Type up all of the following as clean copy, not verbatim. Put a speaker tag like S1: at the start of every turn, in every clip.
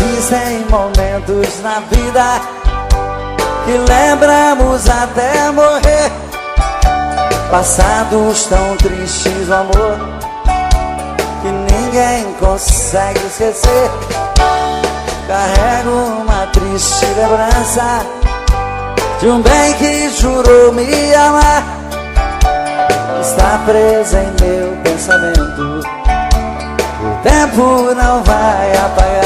S1: Existem momentos na vida que lembramos até morrer, passados tão tristes do amor que ninguém consegue esquecer. Carrego uma triste lembrança de um bem que jurou me amar. Está presa em meu pensamento, o tempo não vai apagar.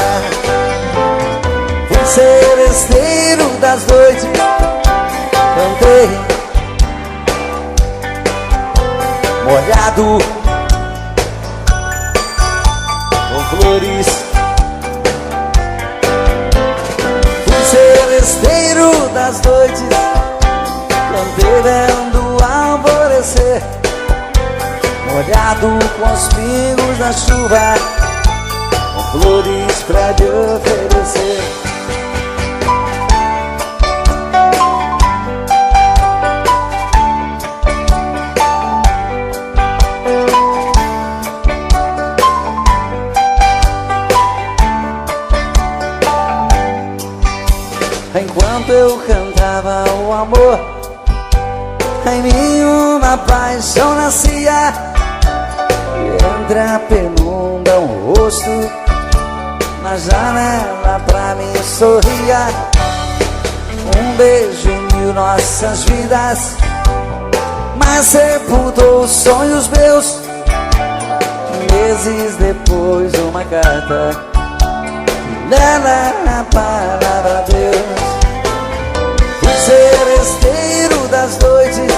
S1: Fui seresteiro das noites, cantei molhado com flores. Fui seresteiro das noites, cantei vendo o alvorecer, molhado com os pingos da chuva, com flores pra te oferecer. Enquanto eu cantava o amor, em mim uma paixão nascia. E entre a penumbra um rosto na janela pra mim sorria. Um beijo uniu nossas vidas, mas sepultou os sonhos meus. Meses depois uma carta, nela a palavra Deus. Fui seresteiro das noites,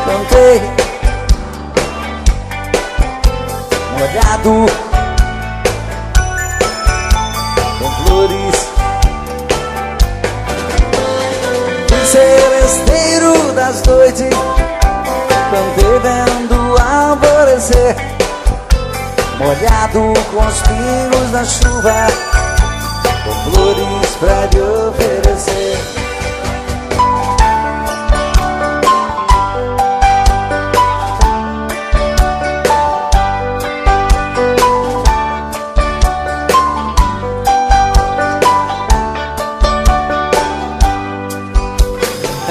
S1: cantei molhado com flores. Fui seresteiro das noites, cantei vendo o alvorecer, molhado com os pingos da chuva, com flores pra te oferecer.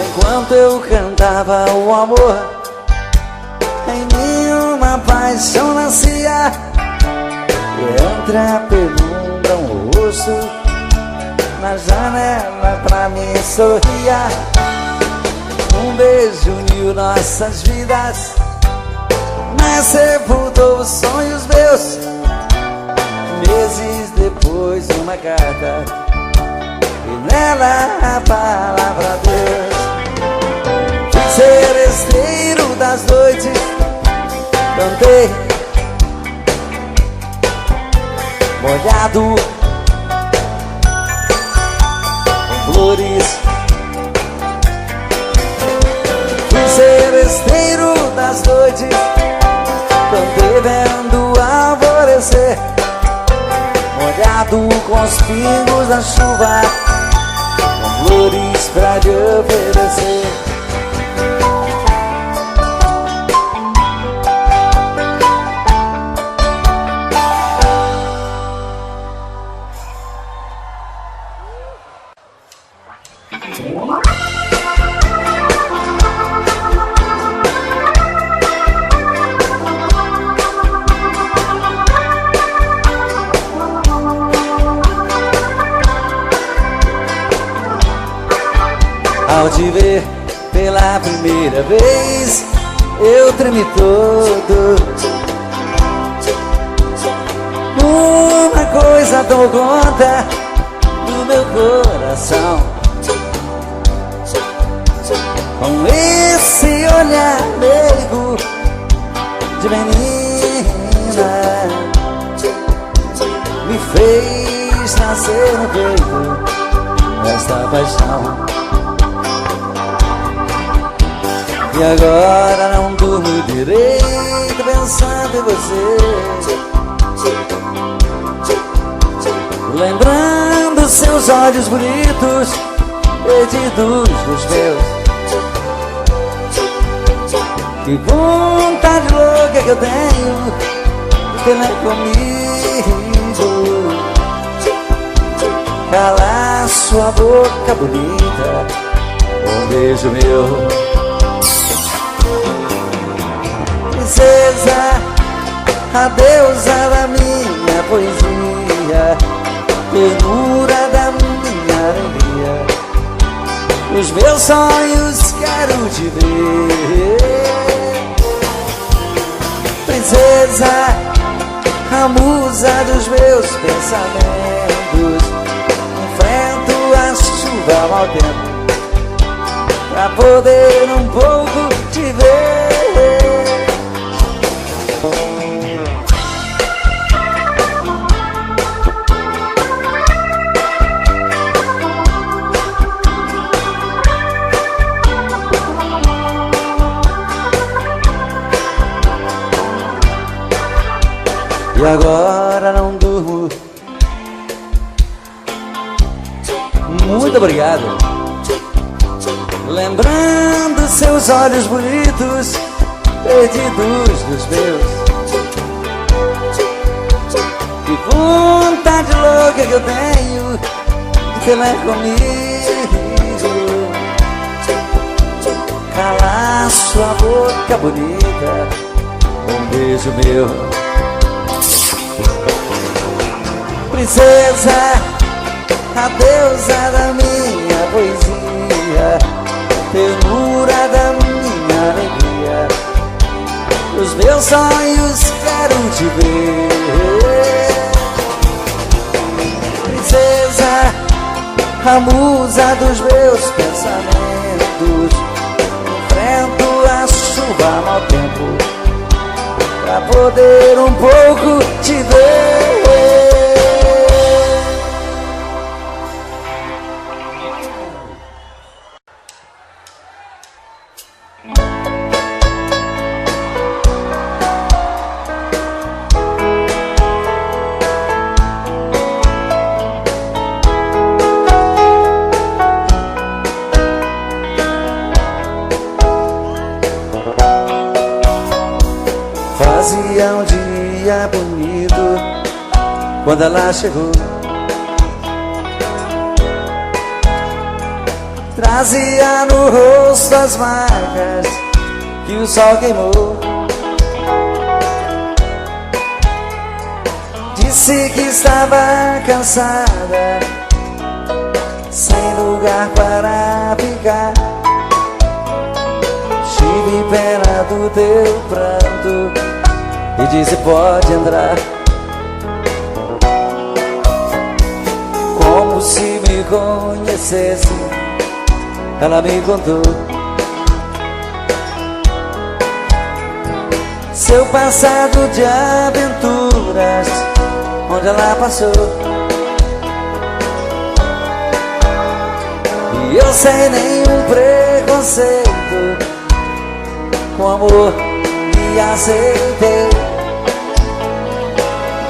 S1: Enquanto eu cantava o amor, em mim uma paixão nascia. E entre a penumbra um rosto na janela pra mim sorria. Um beijo uniu nossas vidas, mas sepultou os sonhos meus. Meses depois uma carta, e nela a palavra Deus. Fui seresteiro das noites, cantei molhado com flores. Fui seresteiro das noites, cantei vendo o alvorecer, molhado com os pingos da chuva, com flores pra te oferecer. Ao te ver pela primeira vez, eu tremi todo. Uma coisa tomou conta do meu coração, com esse olhar meigo de menina, me fez nascer no peito esta paixão. E agora não durmo direito pensando em você, lembrando seus olhos bonitos, perdidos dos meus. Que vontade louca que eu tenho de ter comigo. calar sua boca bonita, um beijo meu. Princesa, a deusa da minha poesia, ternura da minha alegria, os meus sonhos quero te ver. Princesa, a musa dos meus pensamentos, enfrento a chuva ao mau tempo pra poder um pouco te ver. E agora não durmo. Muito obrigado. Lembrando seus olhos bonitos, perdidos dos meus. Que vontade louca que eu tenho de ter mais comigo. Calar sua boca bonita, um beijo meu. Princesa, a deusa da minha poesia, ternura da minha alegria, os meus sonhos quero te ver. Princesa, a musa dos meus pensamentos, enfrento a chuva ao mau tempo pra poder um pouco te ver. Fazia um dia bonito quando ela chegou, trazia no rosto as marcas que o sol queimou. Disse que estava cansada, sem lugar para ficar. Tive pena do teu pranto e disse pode entrar, como se me conhecesse. Ela me contou seu passado de aventuras, onde ela passou. E eu sem nenhum preconceito, com amor me aceitei.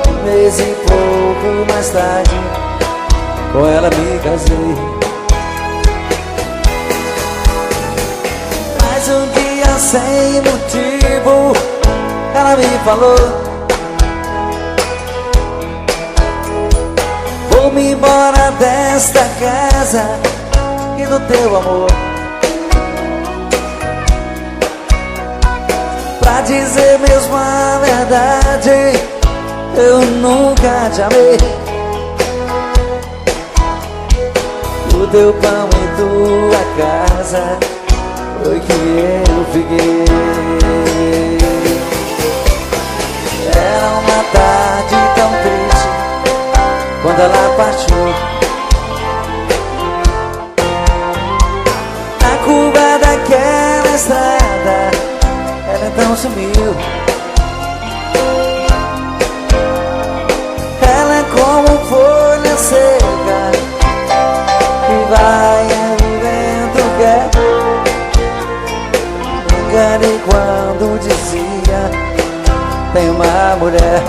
S1: Um mês e pouco mais tarde, com ela me casei. Mas um dia sem motivo, ela me falou: vou-me embora desta casa e do teu amor. Pra dizer mesmo a verdade, eu nunca te amei. O teu pão e tua casa foi que eu fiquei. Era uma tarde tão triste quando ela partiu. Na curva daquela estrada, ela então sumiu. Ela é como folha seca que vai e o vento quer. Me enganei quando dizia tem uma mulher.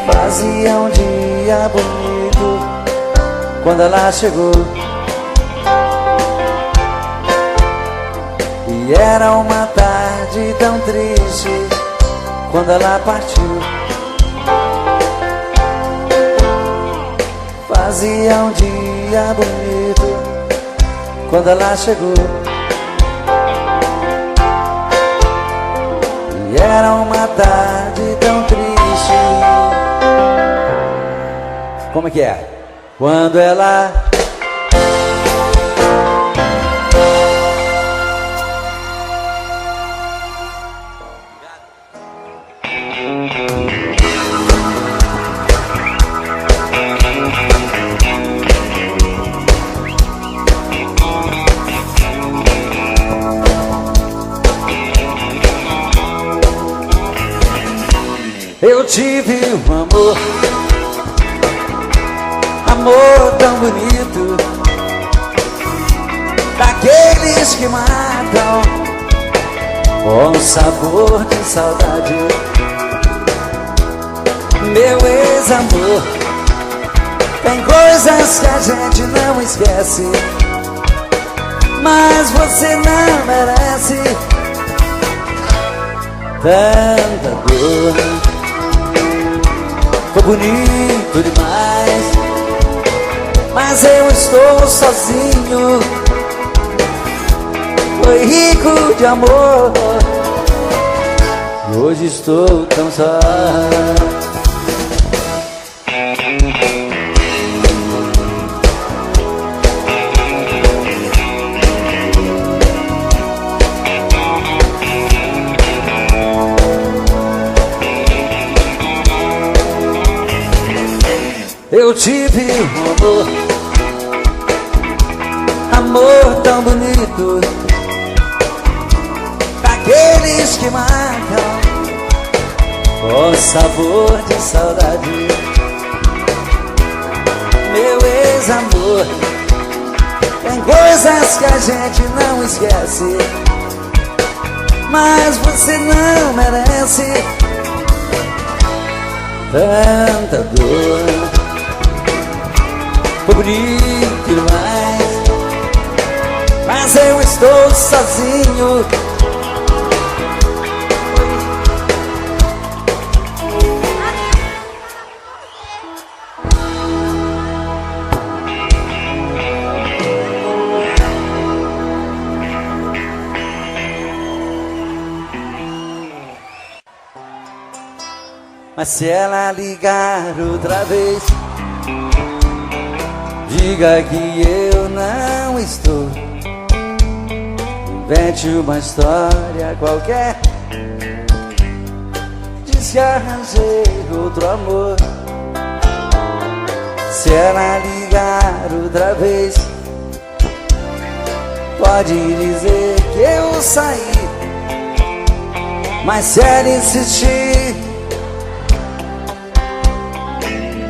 S1: Fazia um dia bonito quando ela chegou, e era uma tarde tão triste quando ela partiu. Fazia um dia bonito quando ela chegou, e era uma tarde tão triste. Como é que é? Quando ela eu tive um amor, amor tão bonito, daqueles que matam com sabor de saudade. Meu ex-amor, tem coisas que a gente não esquece, mas você não merece tanta dor. Foi bonito demais, mas eu estou sozinho. Foi rico de amor, e hoje estou tão só. Eu tive um amor, amor tão bonito, daqueles que matam com sabor de saudade. Meu ex-amor, tem coisas que a gente não esquece, mas você não merece tanta dor. Foi bonito demais, mas eu estou sozinho. Mas se ela ligar outra vez, diga que eu não estou. Invente uma história qualquer, diz que arranjei outro amor. Se ela ligar outra vez, pode dizer que eu saí. Mas se ela insistir,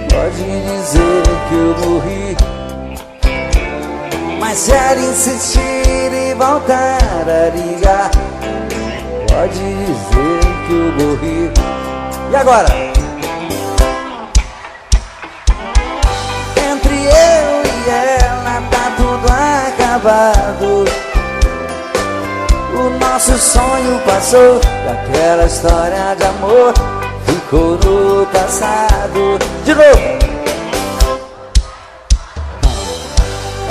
S1: pode dizer que eu morri. Mas se ela insistir e voltar a ligar, pode dizer que eu morri. E agora? Entre eu e ela tá tudo acabado. O nosso sonho passou, e aquela história de amor ficou no passado. De novo!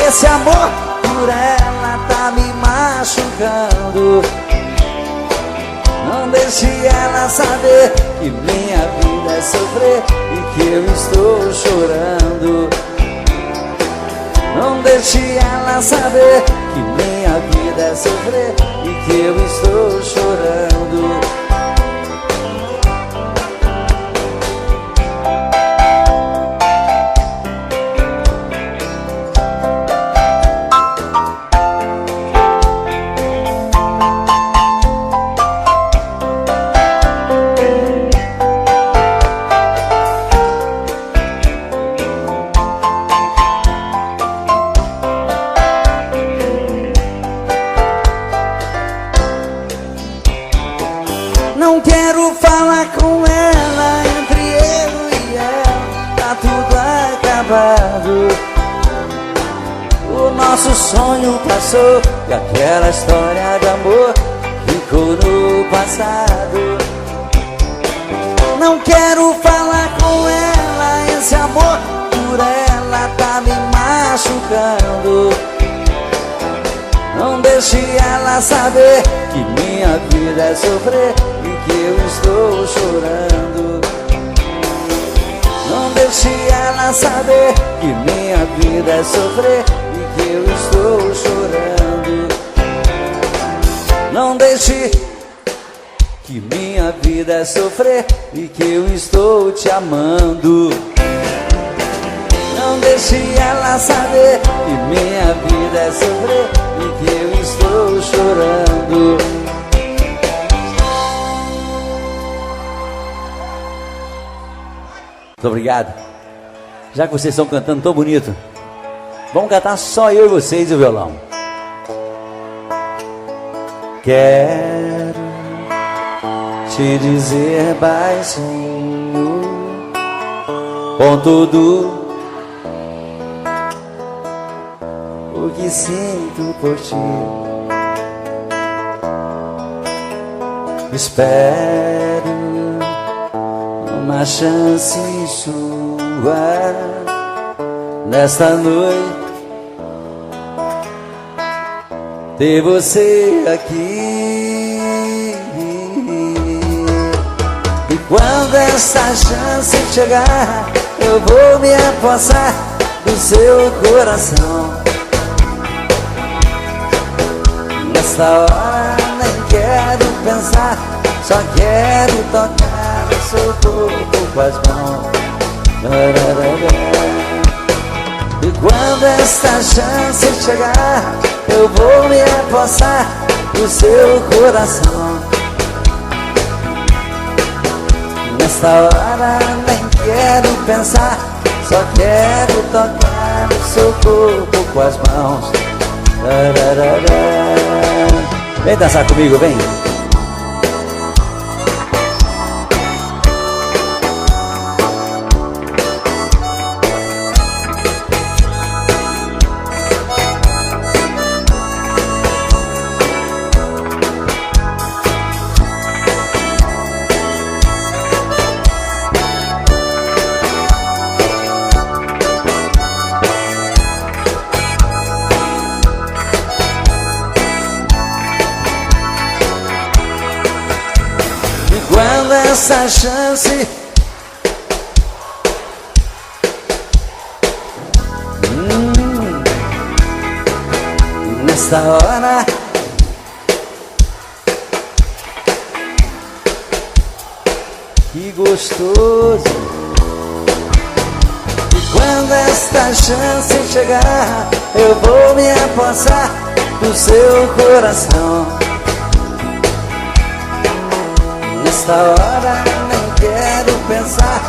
S1: Esse amor por ela tá me machucando. Não deixe ela saber que minha vida é sofrer e que eu estou chorando. Não deixe ela saber que minha vida é sofrer e que eu estou chorando. Não quero falar com ela, entre eu e ela tá tudo acabado. O nosso sonho passou e aquela história de amor ficou no passado. Não quero falar com ela, esse amor por ela tá Não deixe ela saber que minha vida é sofrer e que eu estou chorando. Não deixe ela saber que minha vida é sofrer e que eu estou chorando. Não deixe que minha vida é sofrer e que eu estou te amando. Não deixe ela saber que minha vida é sofrer e que eu estou chorando. Muito obrigado. Já que vocês estão cantando tão bonito, vamos cantar só eu e vocês e o violão. Quero te dizer baixinho, com tudo o que sinto por ti. Espero uma chance sua nesta noite, ter você aqui. E quando essa chance chegar, eu vou me apossar do seu coração. Nessa hora nem quero pensar, só quero tocar o seu corpo com as mãos. E quando esta chance chegar, eu vou me apossar do seu coração. Nesta hora nem quero pensar, só quero tocar o seu corpo com as mãos. Vem dançar comigo, vem. Quando essa chance nesta hora que gostoso. E quando esta chance chegar, eu vou me apossar do seu coração. Nesta hora nem quero pensar,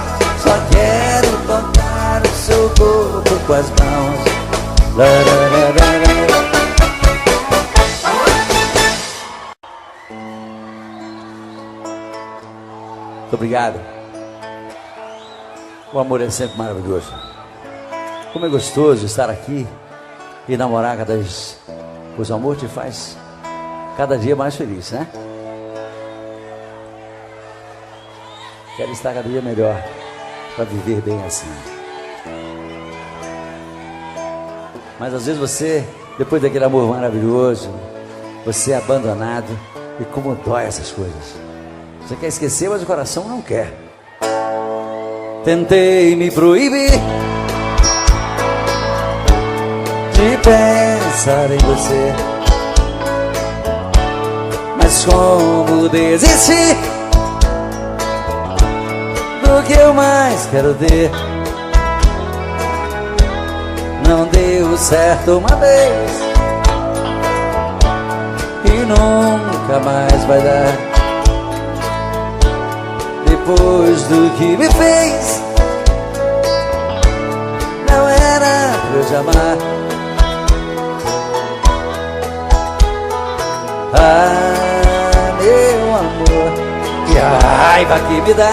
S1: só quero tocar o seu corpo com as mãos. Muito obrigado. O amor é sempre maravilhoso. Como é gostoso estar aqui e namorar cada vez. Pois o amor te faz cada dia mais feliz, né? Quero estar cada dia melhor para viver bem assim. Mas às vezes você, depois daquele amor maravilhoso, você é abandonado. E como dói essas coisas. Você quer esquecer, mas o coração não quer. Tentei me proibir de pensar em você, mas como desistir do que eu mais quero ter? Não deu certo uma vez e nunca mais vai dar. Depois do que me fez, não era pra eu te amar. Ah, meu amor, que raiva que me dá.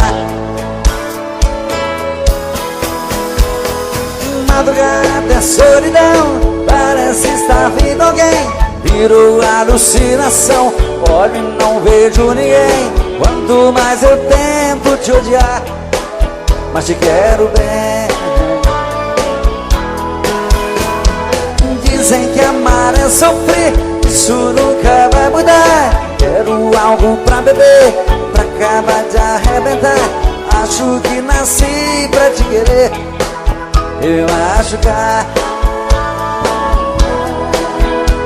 S1: Madrugada é solidão, parece estar vindo alguém. Virou alucinação, olho e não vejo ninguém. Quanto mais eu tento te odiar, mas te quero bem. Dizem que amar é sofrer, isso nunca vai mudar. Quero algo pra beber, pra acabar de arrebentar. Acho que nasci pra te querer e me machucar,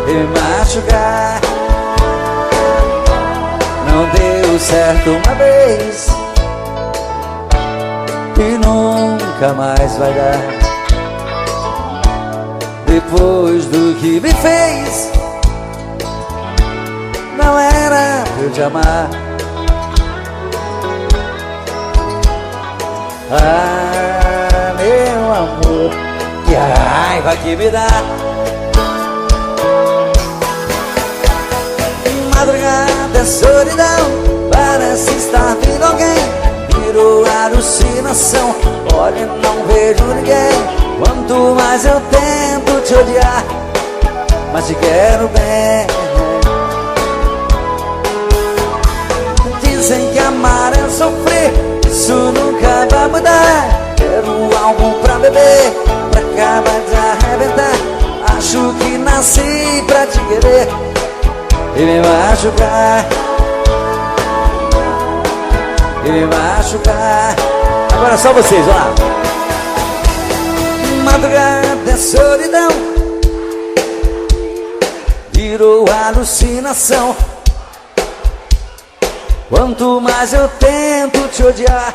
S1: e me machucar. Não deu certo uma vez e nunca mais vai dar. Depois do que me fez, não era pra eu te amar. Ah, meu amor, que raiva que me dá. Madrugada é solidão, parece estar vindo alguém. Virou alucinação, olha e não vejo ninguém. Quanto mais eu tento te odiar, mas te quero bem. Dizem que amar é sofrer, isso nunca vai mudar. Quero algo pra beber, pra acabar de arrebentar. Acho que nasci pra te querer e me machucar, e me machucar. Agora só vocês, vamos lá. Madrugada é solidão, virou alucinação. Quanto mais eu tento te odiar,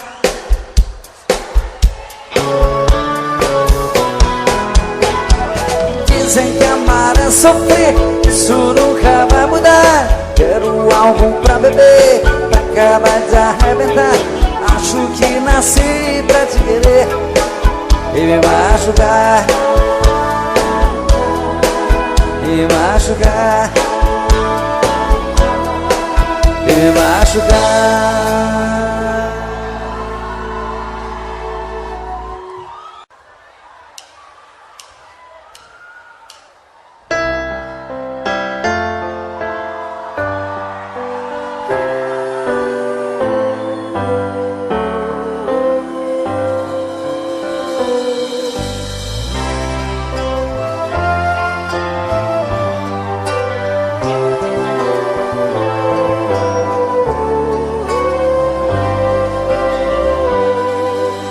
S1: dizem que amar é sofrer, isso nunca vai mudar. Quero algo pra beber, pra acabar de arrebentar. Acho que nasci pra te querer e me machucar, e me machucar, e me machucar.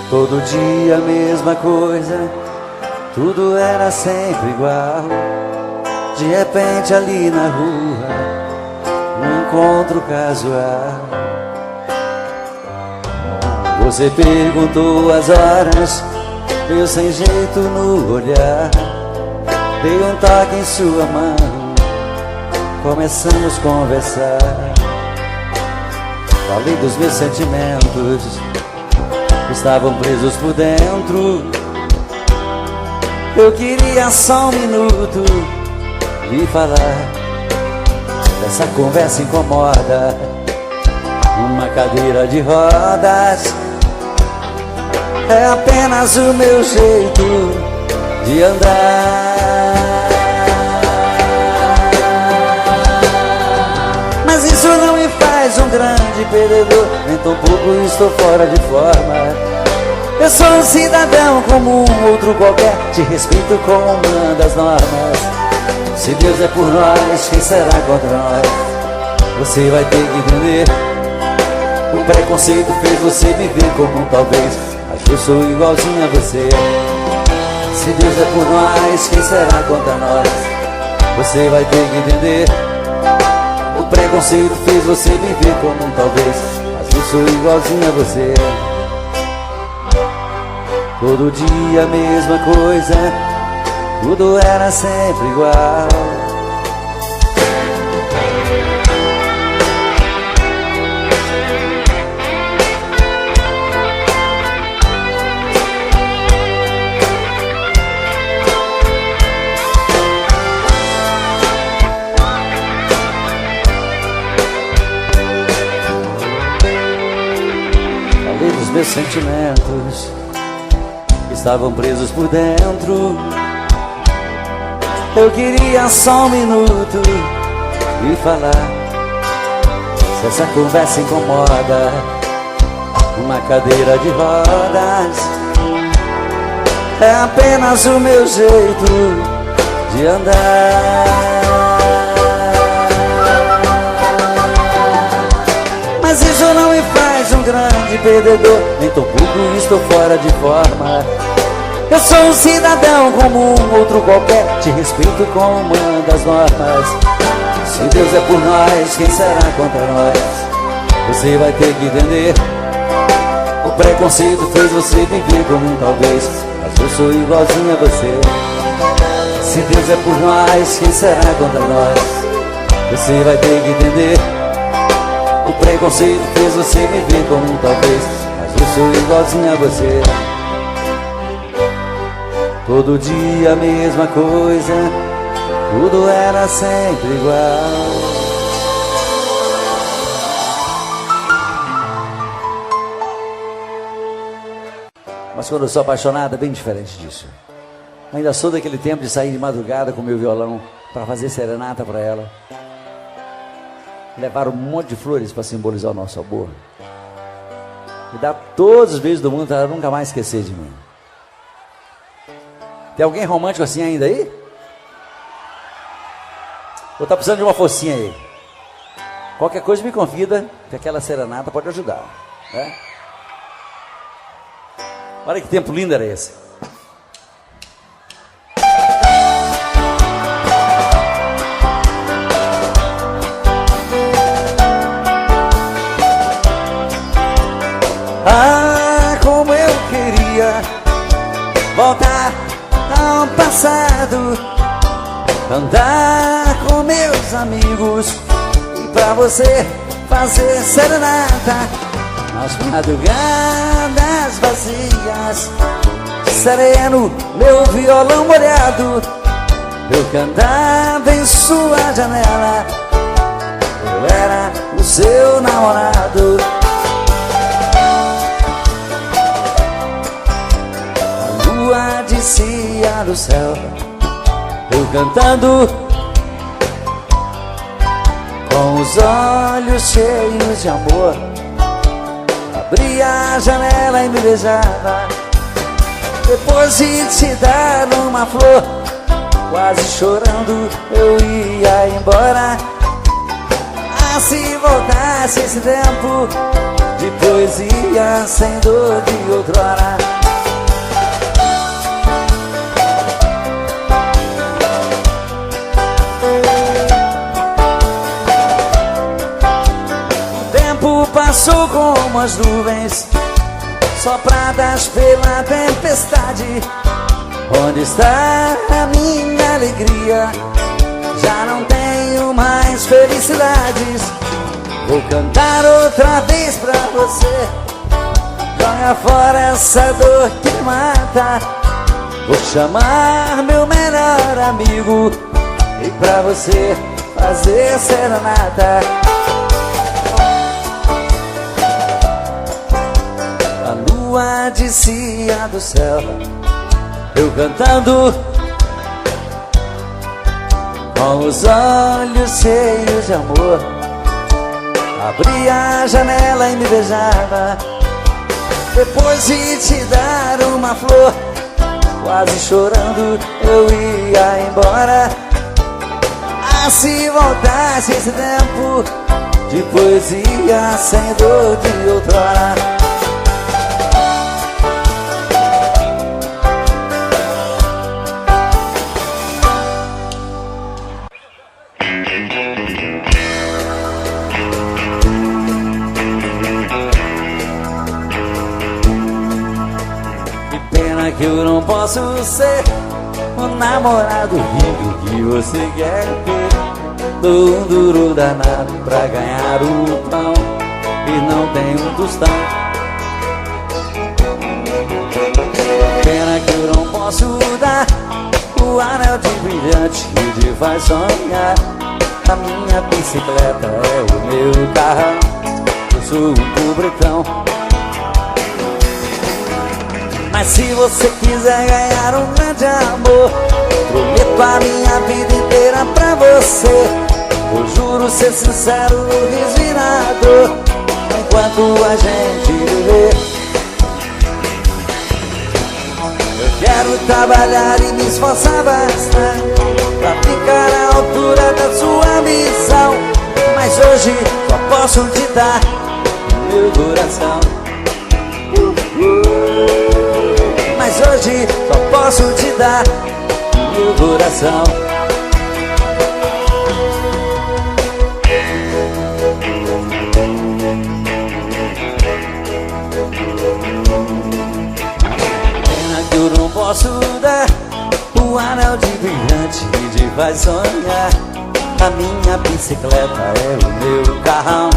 S1: Todo dia a mesma coisa, tudo era sempre igual. De repente ali na rua, um encontro casual. Você perguntou as horas, eu sem jeito no olhar. Dei um toque em sua mão, começamos a conversar. Falei dos meus sentimentos, estavam presos por dentro. Eu queria só um minuto de falar. Essa conversa incomoda, uma cadeira de rodas é apenas o meu jeito de andar. Mas isso não me faz um grande perdedor, nem tão pouco estou fora de forma. Eu sou um cidadão como um outro qualquer, te respeito como uma das normas. Se Deus é por nós, quem será contra nós? Você vai ter que entender. O preconceito fez você me ver como um talvez, mas eu sou igualzinho a você. Se Deus é por nós, quem será contra nós? Você vai ter que entender. O preconceito fez você me ver como um talvez, mas eu sou igualzinho a você. Todo dia a mesma coisa, tudo era sempre igual. Falei dos meus sentimentos, estavam presos por dentro. Eu queria só um minuto e falar. Se essa conversa incomoda, uma cadeira de rodas é apenas o meu jeito de andar. Mas isso não me faz um grande perdedor, nem tampouco estou fora de forma. Eu sou um cidadão como um outro qualquer, te respeito como manda as normas. Se Deus é por nós, quem será contra nós? Você vai ter que entender. O preconceito fez você viver como um talvez, mas eu sou igualzinho a você. Se Deus é por nós, quem será contra nós? Você vai ter que entender. O preconceito fez você me ver como um talvez, mas eu sou igualzinho a você. Todo dia a mesma coisa, tudo era sempre igual. Mas quando eu sou apaixonado é bem diferente disso. Eu ainda sou daquele tempo de sair de madrugada com meu violão para fazer serenata para ela. Levar um monte de flores para simbolizar o nosso amor. E dar todos os beijos do mundo para ela nunca mais esquecer de mim. Tem alguém romântico assim ainda aí? Ou tá precisando de uma focinha aí? Qualquer coisa me convida, que aquela serenata pode ajudar, né? Olha que tempo lindo era esse. Ah, como eu queria voltar ao passado, andar com meus amigos e pra você fazer serenata nas madrugadas vazias. Sereno, meu violão molhado, eu cantava em sua janela. Eu era o seu namorado. A lua descia do céu, eu cantando com os olhos cheios de amor. Abria a janela e me beijava. Depois de te dar uma flor, quase chorando eu ia embora. Ah, se voltasse esse tempo de poesia sem dor de outrora. Passou como as nuvens sopradas pela tempestade. Onde está a minha alegria? Já não tenho mais felicidades. Vou cantar outra vez pra você. Joga fora essa dor que me mata. Vou chamar meu melhor amigo e pra você fazer serenata. Descia do céu, eu cantando com os olhos cheios de amor. Abria a janela e me beijava. Depois de te dar uma flor, quase chorando eu ia embora. Ah, se voltasse esse tempo de poesia sem dor de outrora. Que eu não posso ser o namorado rico que você quer ter. Dou um duro danado pra ganhar o pão e não tenho um tostão. Pena que eu não posso dar o anel de brilhante que te faz sonhar. A minha bicicleta é o meu carrão, eu sou um pobretão. Mas se você quiser ganhar um grande amor, prometo a minha vida inteira pra você. Eu juro ser sincero, desvirador, enquanto a gente viver. Eu quero trabalhar e me esforçar bastante pra ficar à altura da sua ambição. Mas hoje só posso te dar meu coração. Mas hoje só posso te dar meu coração. Pena que eu não posso dar o anel de brilhante que te faz sonhar. A minha bicicleta é o meu carrão,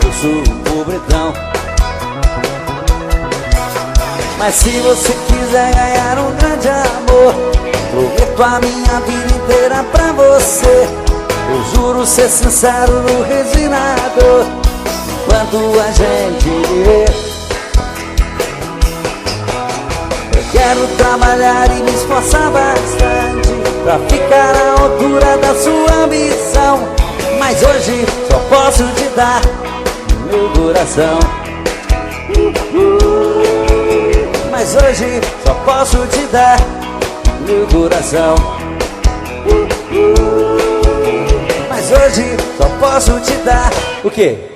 S1: eu sou o pobretão. Mas se você quiser ganhar um grande amor, prometo a minha vida inteira pra você. Eu juro ser sincero no resinador, enquanto a gente viver. Eu quero trabalhar e me esforçar bastante pra ficar à altura da sua ambição. Mas hoje só posso te dar meu coração. Mas hoje só posso te dar meu coração. Mas hoje só posso te dar o quê?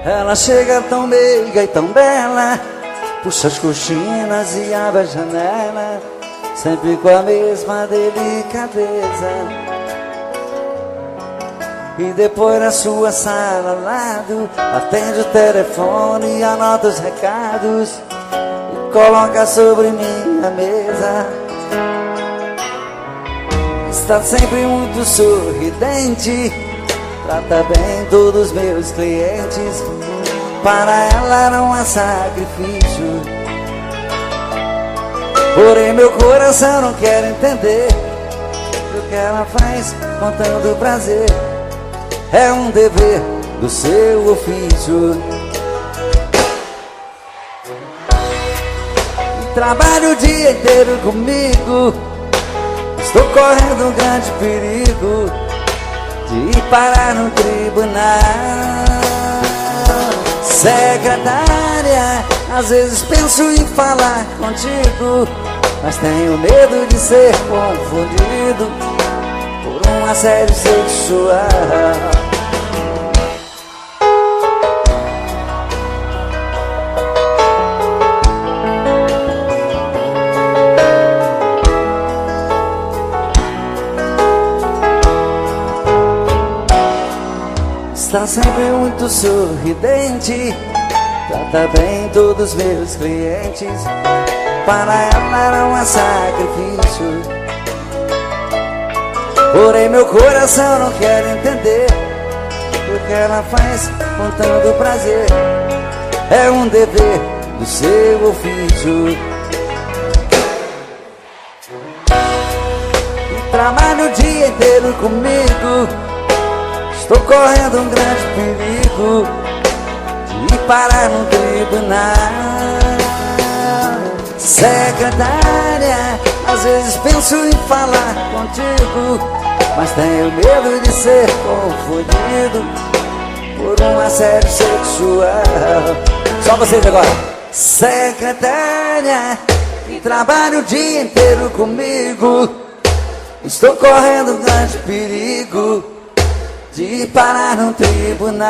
S1: Ela chega tão meiga e tão bela, puxa as cortinas e abre a janela, sempre com a mesma delicadeza. E depois na sua sala ao lado, atende o telefone e anota os recados e coloca sobre minha mesa. Está sempre muito sorridente, trata bem todos os meus clientes. Para ela não há sacrifício, porém meu coração não quer entender o que ela faz com tanto prazer. É um dever do seu ofício. Trabalho o dia inteiro comigo, estou correndo um grande perigo de ir parar no tribunal. Secretária, às vezes penso em falar contigo, mas tenho medo de ser confundido por um assédio sexual. Está sempre muito sorridente, trata bem todos os meus clientes. Para ela não há sacrifício, porém meu coração não quer entender o que ela faz com tanto prazer. É um dever do seu ofício. E trabalha o dia inteiro comigo, estou correndo um grande perigo de ir parar no tribunal. Secretária, às vezes penso em falar contigo, mas tenho medo de ser confundido por um assédio sexual. Só vocês agora. Secretária, que trabalha o dia inteiro comigo, estou correndo um grande perigo de ir parar no tribunal.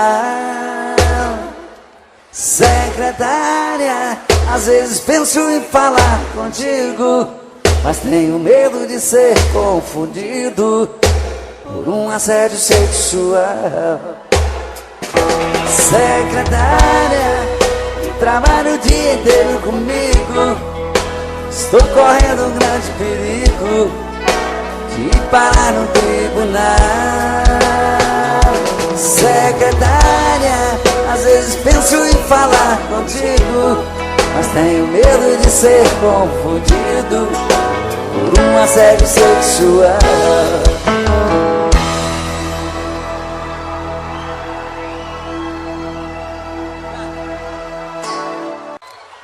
S1: Secretária, às vezes penso em falar contigo, mas tenho medo de ser confundido por um assédio sexual. Secretária, que trabalha o dia inteiro comigo, estou correndo um grande perigo de ir parar no tribunal. Secretária, às vezes penso em falar contigo, mas tenho medo de ser confundido por um assédio sexual.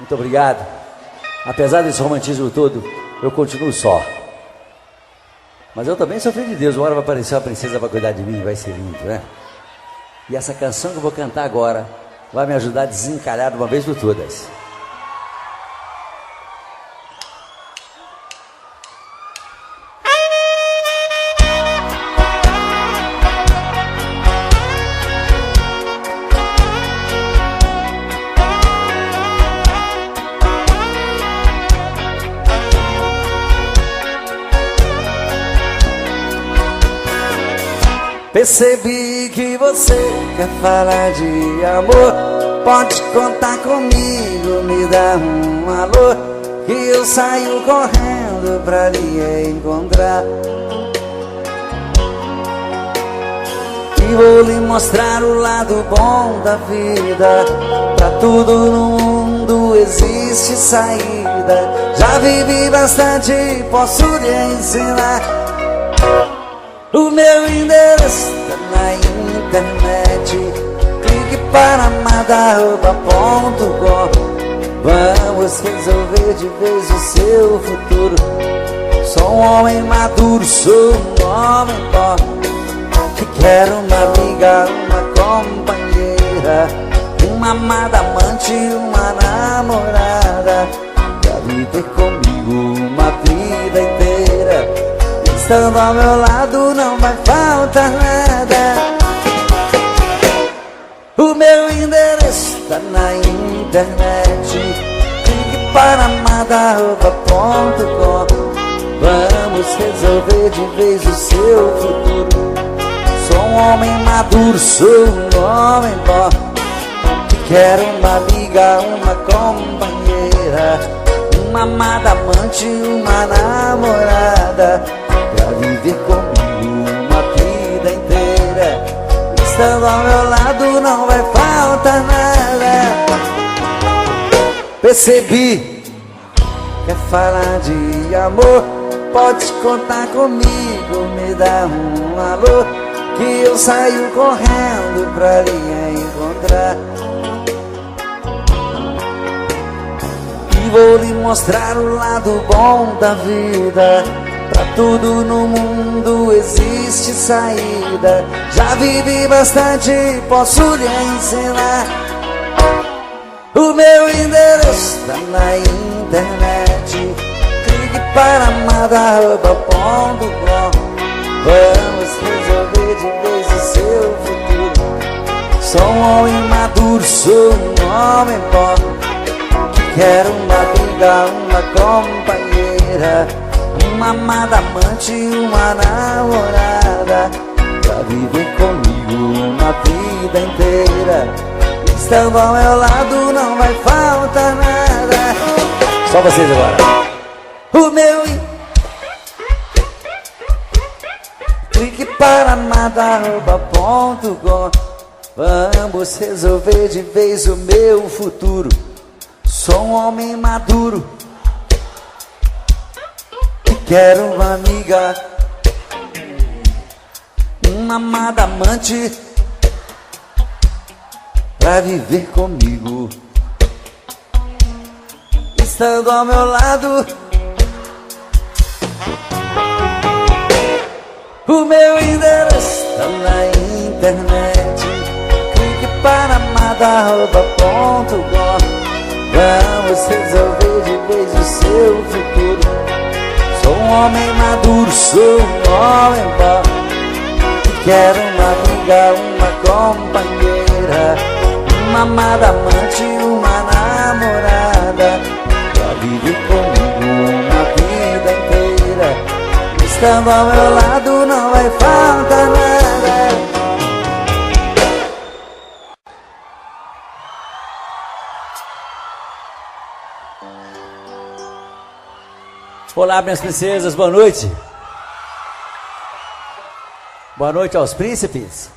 S1: Muito obrigado. Apesar desse romantismo todo, eu continuo só. Mas eu também sou filho de Deus. Uma hora vai aparecer uma princesa para cuidar de mim, vai ser lindo, né? E essa canção que eu vou cantar agora vai me ajudar a desencalhar de uma vez por todas. Percebi que você quer falar de amor. Pode contar comigo, me dá um alô, que eu saio correndo pra lhe encontrar. E vou lhe mostrar o lado bom da vida. Pra tudo no mundo existe saída. Já vivi bastante, posso lhe ensinar. O meu endereço tá na internet. Clique para madarroba.com. Vamos resolver de vez o seu futuro. Sou um homem maduro, sou um homem bom, que quero uma amiga, uma companheira, uma amada amante, uma namorada, pra viver comigo uma vida inteira. Estando ao meu lado não vai faltar nada. O meu endereço tá na internet. Clique para madarroba.com. Vamos resolver de vez o seu futuro. Sou um homem maduro, sou um homem bom, que quero uma amiga, uma companheira, uma amada amante, uma namorada, pra viver comigo uma vida inteira. Estando ao meu lado não vai faltar nada. Percebi, quer falar de amor, pode contar comigo, me dá um alô, que eu saio correndo pra lhe encontrar. E vou lhe mostrar o lado bom da vida. Pra tudo no mundo existe saída. Já vivi bastante, posso lhe ensinar. O meu endereço tá na internet. Clique para madarroba.com. Vamos resolver de vez o seu futuro. Sou um homem maduro, sou um homem bom, que quero uma amiga, uma companheira, uma amada amante, uma namorada, pra viver comigo uma vida inteira. Estando ao meu lado não vai faltar nada. Só vocês agora. O meu clique para madarroba.com. Vamos resolver de vez o meu futuro. Sou um homem maduro, quero uma amiga, uma amada amante, pra viver comigo. Estando ao meu lado, o meu endereço tá na internet. Clique para madarroba.com. Vamos resolver de vez o seu futuro. Sou um homem maduro, sou um homem bom, que quero uma amiga, uma companheira, uma amada amante, uma namorada, pra viver comigo uma vida inteira. Estando ao meu lado não vai faltar nada. Olá, minhas princesas, boa noite. Boa noite aos príncipes.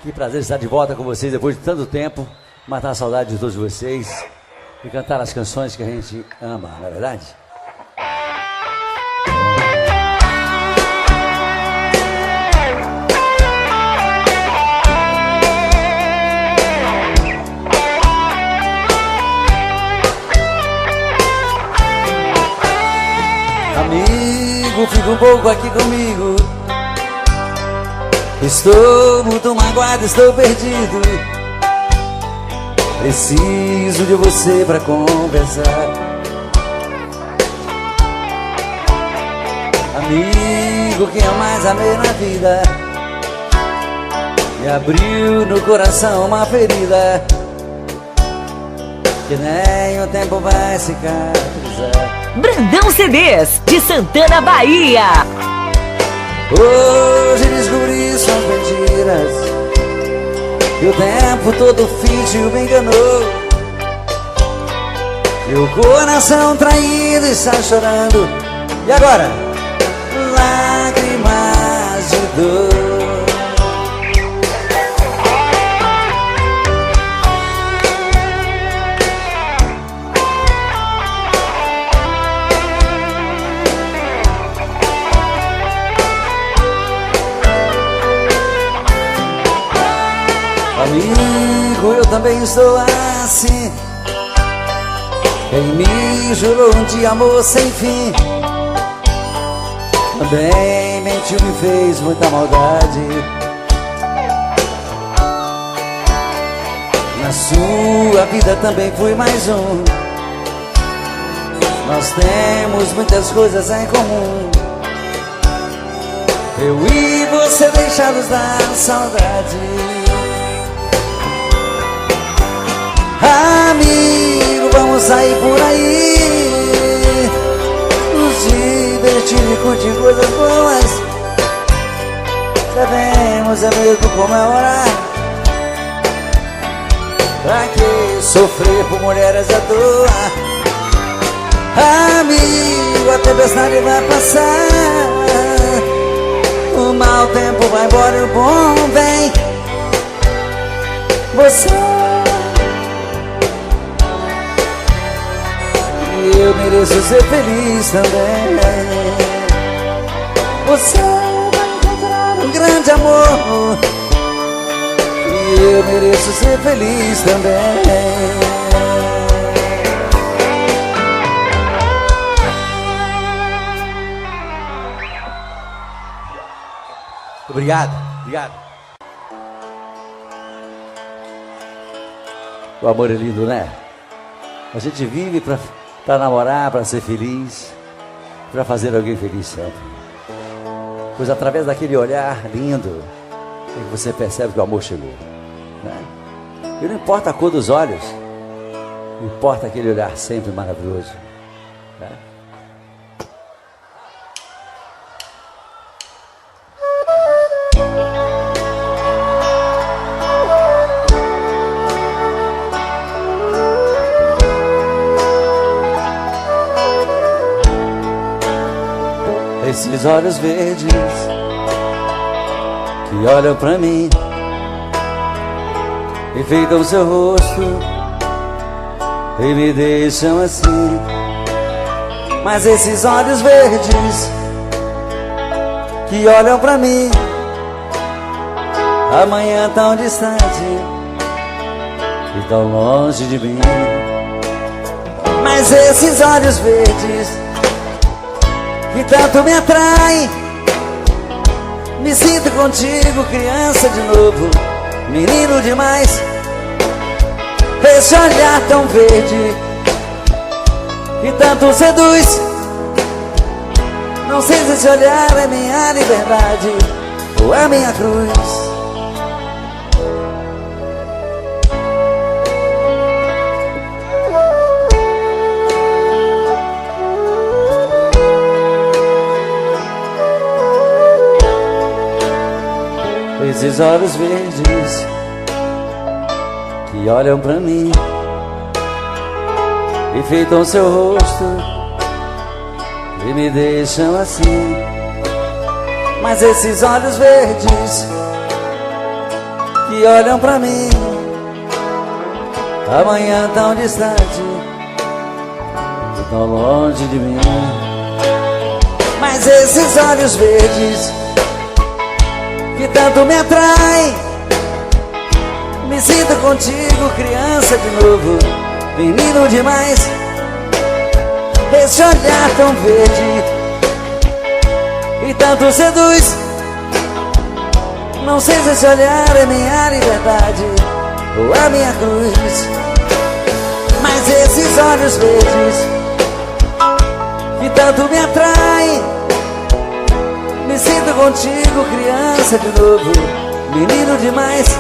S1: Que prazer estar de volta com vocês depois de tanto tempo, matar a saudade de todos vocês e cantar as canções que a gente ama, não é verdade? amigo, fica um pouco aqui comigo. Estou muito magoado, estou perdido. Preciso de você pra conversar. Amigo que eu mais amei na vida, me abriu no coração uma ferida que nem o tempo vai cicatrizar.
S2: Brandão CDs, de Santana, Bahia.
S1: Hoje descobri suas mentiras, que o tempo todo fingiu me enganou. Meu coração traído está chorando. E agora? Lágrimas de dor. Amigo, eu também estou assim. Quem me jurou de amor sem fim também mentiu, me fez muita maldade. Na sua vida também fui mais um. Nós temos muitas coisas em comum. Eu e você deixados da saudade. Amigo, vamos sair por aí, nos divertir e curtir coisas boas. Sabemos é mesmo comemorar. Pra que sofrer por mulheres à toa? Amigo, a tempestade vai passar, o mau tempo vai embora e o bom vem. Você, eu mereço ser feliz também. Você vai encontrar um grande amor e eu mereço ser feliz também. Obrigado, obrigado. O amor é lindo, né? A gente vive pra namorar, pra ser feliz, pra fazer alguém feliz sempre. Pois através daquele olhar lindo é que você percebe que o amor chegou, né? E não importa a cor dos olhos, importa aquele olhar sempre maravilhoso, né? Esses olhos verdes que olham pra mim, enfeitam seu rosto e me deixam assim. Mas esses olhos verdes que olham pra mim, amanhã tão distante e tão longe de mim. Mas esses olhos verdes que tanto me atrai, me sinto contigo, criança de novo, menino demais. Esse olhar tão verde que tanto seduz, não sei se esse olhar é minha liberdade ou é minha cruz. Esses olhos verdes que olham pra mim, enfeitam seu rosto e me deixam assim. Mas esses olhos verdes que olham pra mim, amanhã tão distante e tão longe de mim. Mas esses olhos verdes que tanto me atrai, me sinto contigo, criança de novo, menino demais. Esse olhar tão verde e tanto seduz. Não sei se esse olhar é minha liberdade ou a minha cruz, mas esses olhos verdes que tanto me atraem, me sinto contigo, criança de novo, menino demais.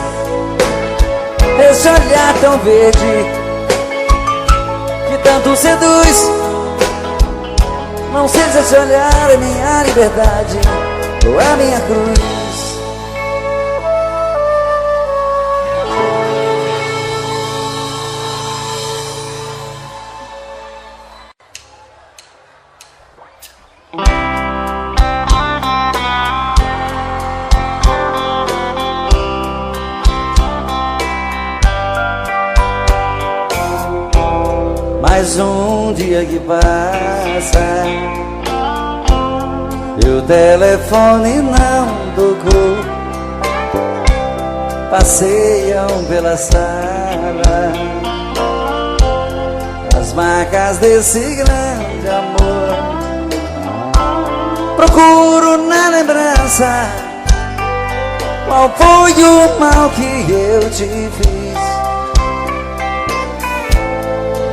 S1: Esse olhar tão verde que tanto seduz. Não sei se esse olhar é minha liberdade ou a minha cruz. Mais um dia que passa e o telefone não tocou. Passeiam pela sala as marcas desse grande amor. Procuro na lembrança qual foi o mal que eu te fiz.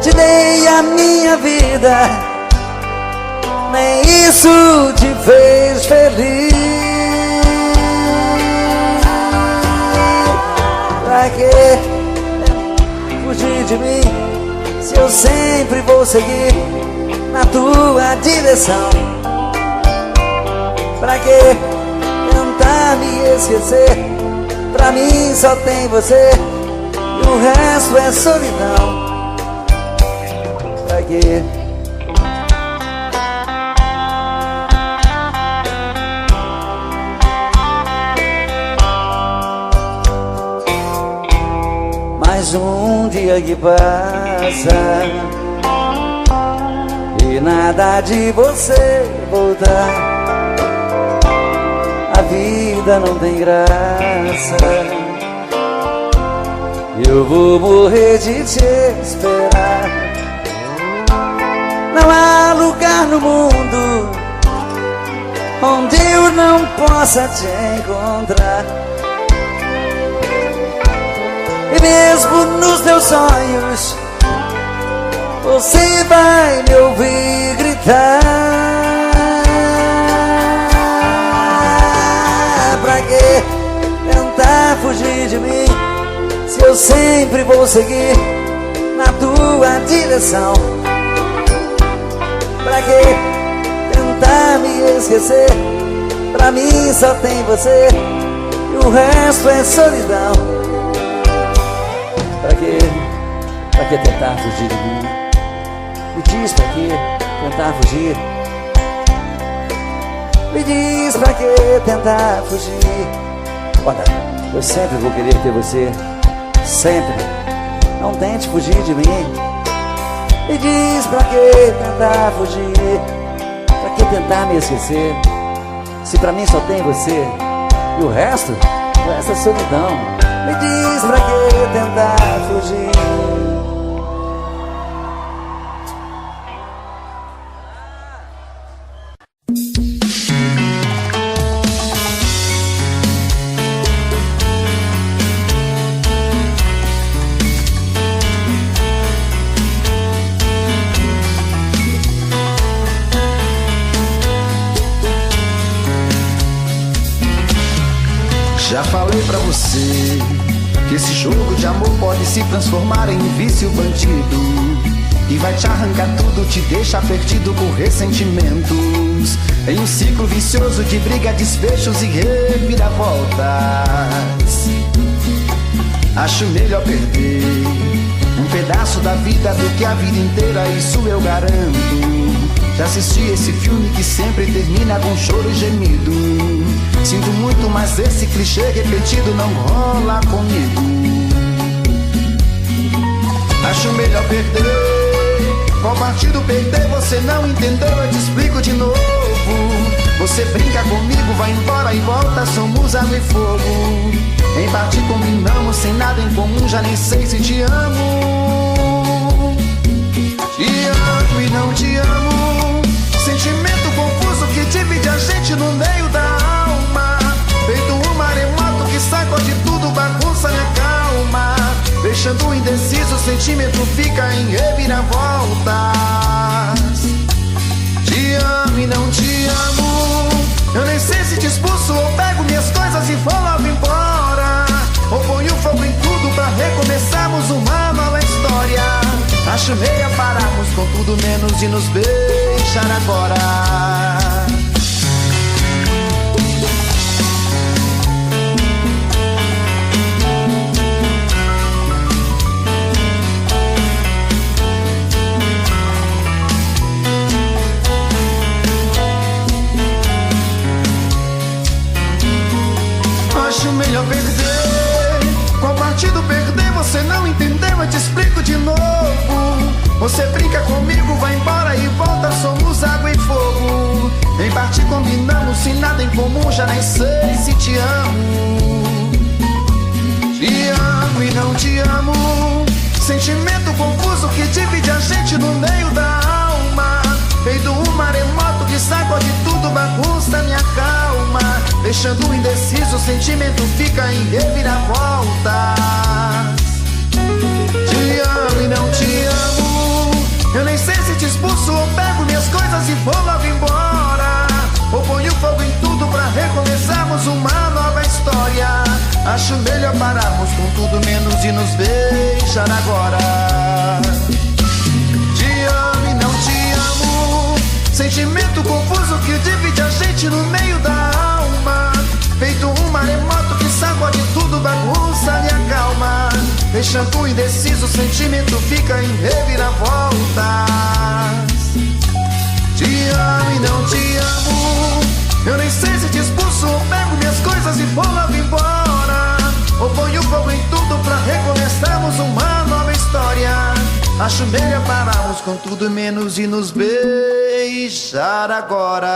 S1: Te dei a minha vida, nem isso te fez feliz. Pra que fugir de mim, se eu sempre vou seguir na tua direção? Pra que tentar me esquecer? Pra mim só tem você e o resto é solidão. Pra quê? Mais um dia que passa e nada de você voltar. A vida não tem graça, eu vou morrer de te esperar. Não há lugar no mundo onde eu não possa te encontrar. E mesmo nos teus sonhos você vai me ouvir gritar. Pra que tentar fugir de mim, se eu sempre vou seguir na tua direção? Pra que tentar me esquecer? Pra mim só tem você e o resto é solidão. Pra que tentar fugir de mim? Me diz pra que tentar fugir. Me diz pra que tentar fugir. Olha, eu sempre vou querer ter você, sempre. Não tente fugir de mim. Me diz pra que tentar fugir, pra que tentar me esquecer, se pra mim só tem você e o resto é solidão. Me diz pra que tentar fugir.
S3: Já falei pra você que esse jogo de amor pode se transformar em um vício bandido, que vai te arrancar tudo, te deixar perdido por ressentimentos, em um ciclo vicioso de briga, desfechos e reviravoltas. Acho melhor perder um pedaço da vida do que a vida inteira, isso eu garanto. Já assisti esse filme que sempre termina com choro e gemido. Sinto muito, mas esse clichê repetido não rola comigo. Acho melhor perder. Qual partido perder? Você não entendeu, eu te explico de novo. Você brinca comigo, vai embora e volta, somos água e fogo. Em parte combinamos, sem nada em comum, já nem sei se te amo. Te amo e não te amo. Sentimento confuso que divide a gente no meio. deixando indeciso, o sentimento fica em reviravoltas. Te amo e não te amo, eu nem sei se te expulso ou pego minhas coisas e vou logo embora, ou ponho fogo em tudo pra recomeçarmos uma nova história. Acho meio pararmos com tudo menos de nos beijar agora. Acho melhor perder. Qual partido perder? Você não entendeu, eu te explico de novo. Você brinca comigo, vai embora e volta, somos água e fogo. Em parte combinamos, sem nada em comum, já nem sei se te amo. Te amo e não te amo, sentimento confuso que divide a gente no meio da alma. Feito um maremoto que sacode tudo, bagunça minha calma, deixando indeciso, o sentimento fica em reviravoltas. Te amo e não te amo, eu nem sei se te expulso ou pego minhas coisas e vou logo embora, ou ponho fogo em tudo pra recomeçarmos uma nova história. Acho melhor pararmos com tudo menos de nos beijar agora. Te amo e não te amo, sentimento confuso que divide a gente no meio da alma. Feito um maremoto que sacode tudo, bagunça minha calma, deixando indeciso, o sentimento fica em reviravoltas. Te amo e não te amo, eu nem sei se te expulso ou pego minhas coisas e vou logo embora, ou ponho fogo em tudo pra recomeçarmos uma nova história. Acho melhor pararmos com tudo menos de nos beijar agora.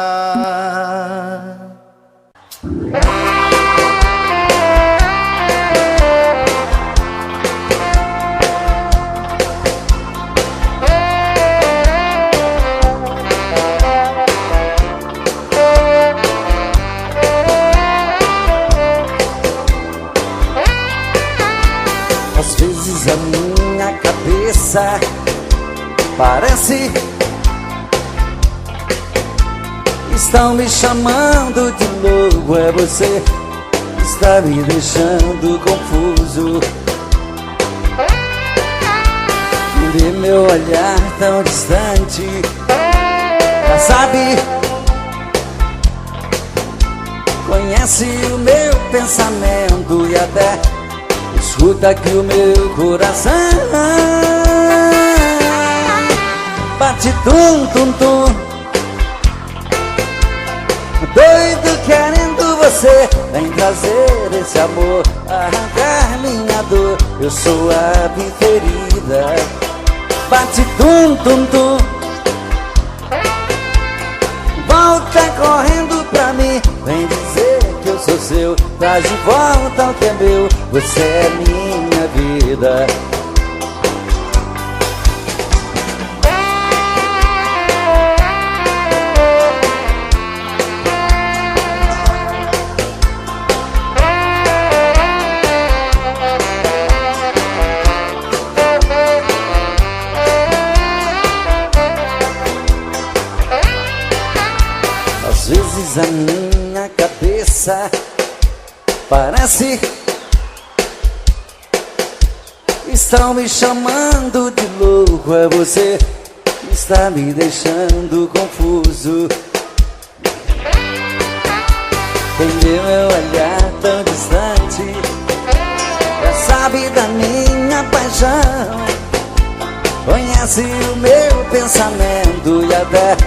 S1: Às vezes a minha cabeça parece estão me chamando de louco. É você que está me deixando confuso. Vê meu olhar tão distante, já sabe, conhece o meu pensamento e até escuta que o meu coração bate tum tum tum, doido querendo você. Vem trazer esse amor, arrancar minha dor. Eu sou a preferida. Bate tum tum tum, volta correndo pra mim. Vem dizer que eu sou seu, traz de volta o que é meu. Você é minha vida. Às vezes a minha cabeça parece estão me chamando de louco. É você que está me deixando confuso. Entendeu meu olhar tão distante, já sabe da minha paixão, conhece o meu pensamento e até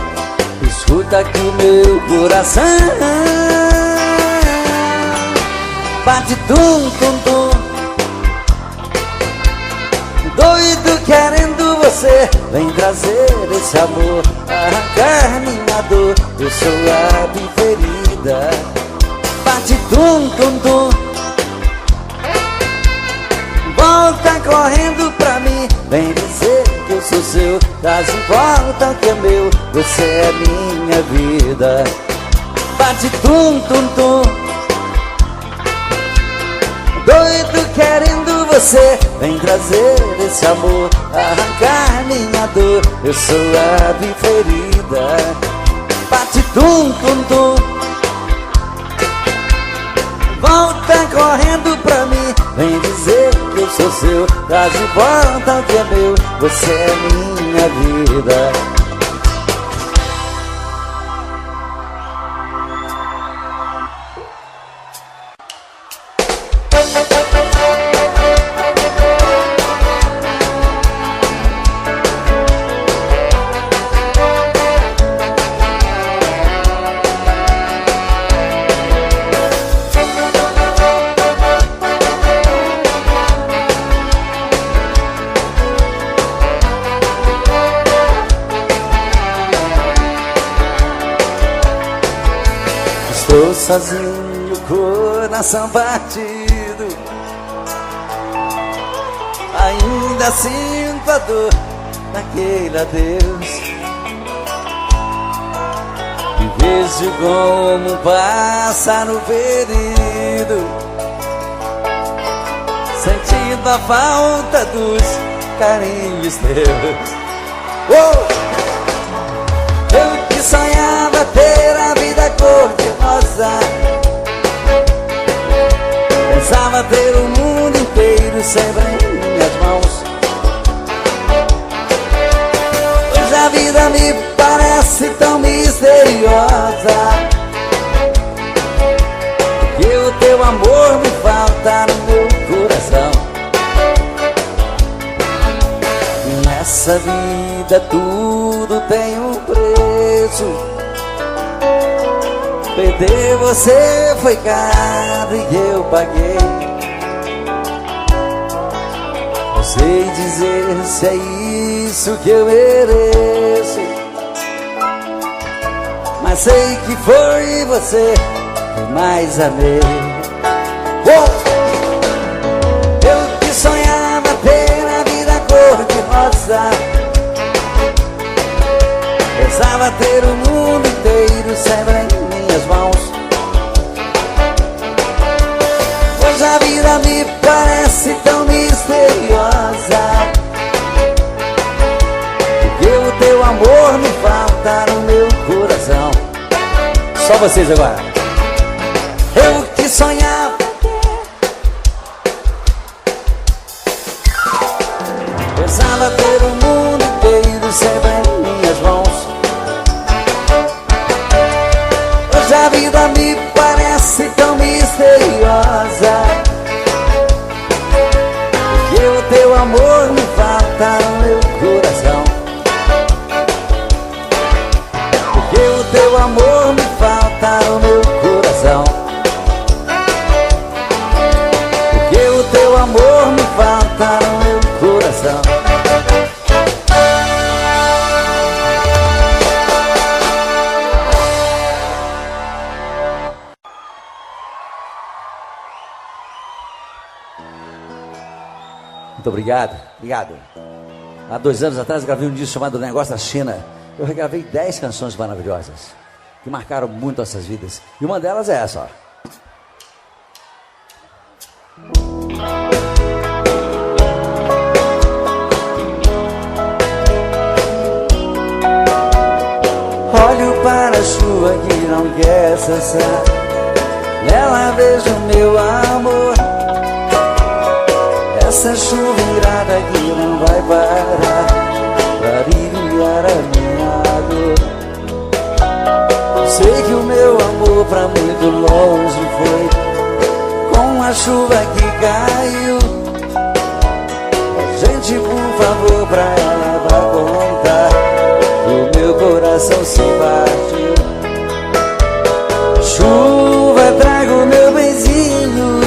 S1: escuta que o meu coração bate tum tum tum, doido querendo você. Vem trazer esse amor, arrancar minha dor. Eu sou a preferida. Bate tum tum tum, volta correndo pra mim. Vem dizer que eu sou seu, traz de volta o que é meu. Você é minha vida. Bate tum tum tum, doido querendo você vem trazer esse amor, arrancar minha dor. Eu sou a ferida, bate tum tum tum. Volta correndo pra mim, vem dizer que eu sou seu. Traz de volta o que é meu, você é minha vida. Estou sozinho, coração partido, ainda sinto a dor daquele adeus. E vejo como um pássaro ferido, sentindo a falta dos carinhos teus. Eu que sonhava ter a vida cor-de-rosa, pensava ter o mundo inteiro sempre em minhas mãos. Hoje a vida me parece tão misteriosa, porque o teu amor me falta no meu coração. Nessa vida tudo tem um preço, perder você foi caro e eu paguei. Não sei dizer se é isso que eu mereço, mas sei que foi você que mais amei. Eu que sonhava ter a vida cor-de-rosa, pensava ter o mundo inteiro sempre em minhas mãos. Hoje a vida me parece tão misteriosa, porque o teu amor me falta no meu coração. Só vocês agora. Eu que sonhava pensava ter o mundo inteiro sempre em minhas mãos. Hoje a vida me parece tão misteriosa, porque o teu amor me falta no meu coração. Porque o teu amor me falta no meu coração. Porque o teu amor me falta no meu coração. Muito obrigado, obrigado. Há 2 anos atrás eu gravei um disco chamado Negócio da China. Eu regravei 10 canções maravilhosas que marcaram muito nossas vidas. E uma delas é essa, ó. Olho para a chuva que não quer cessar, nela vejo meu amor. Essa chuva irada que não vai parar pra aliviar a minha dor. Sei que o meu amor pra muito longe foi com a chuva que caiu. Gente, por favor, pra ela vai contar que o meu coração se partiu. Chuva, traga o meu benzinho,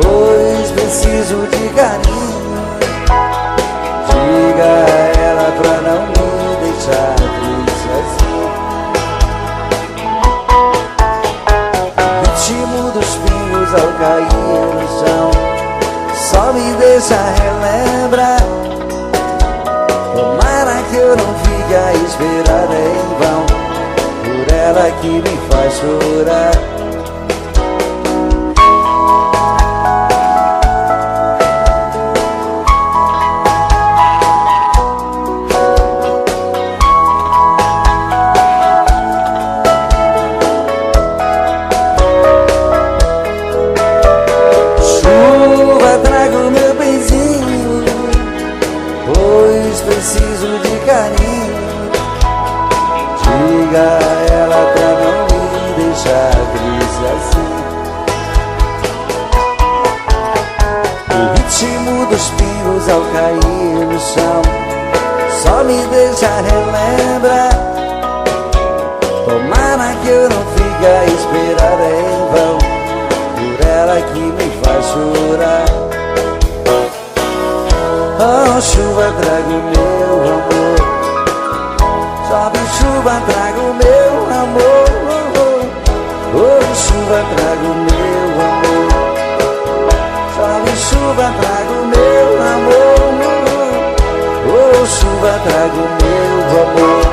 S1: pois preciso de carinho. Diga a ela pra não me deixar triste assim. O ritmo dos pingos ao cair no chão só me deixa relembrar. Tomara que eu não fique a esperar em vão por ela que me faz chorar. me deixa relembrar. Tomara que eu não fique a esperar em vão por ela que me faz chorar. Oh, chuva, traga o meu amor. Chove, chuva, traga o meu amor. Oh, chuva, traga o meu amor. Chove, chuva, traga o meu amor. Oh, chuva, traga o meu amor.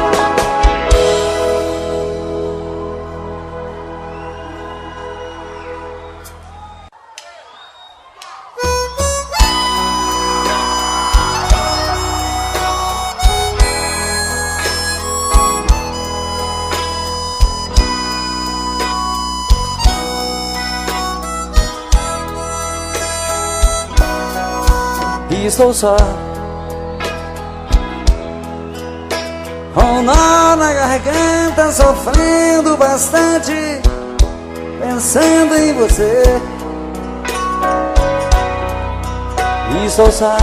S1: Estou só, com um nó na garganta, sofrendo bastante, pensando em você. Estou só,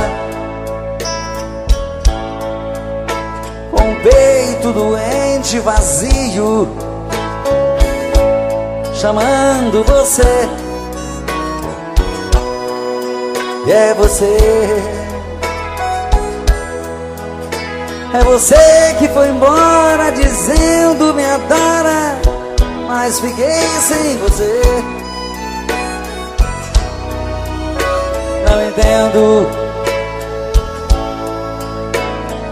S1: com o peito doente, vazio, chamando você. E é você que foi embora dizendo me adora, mas fiquei sem você.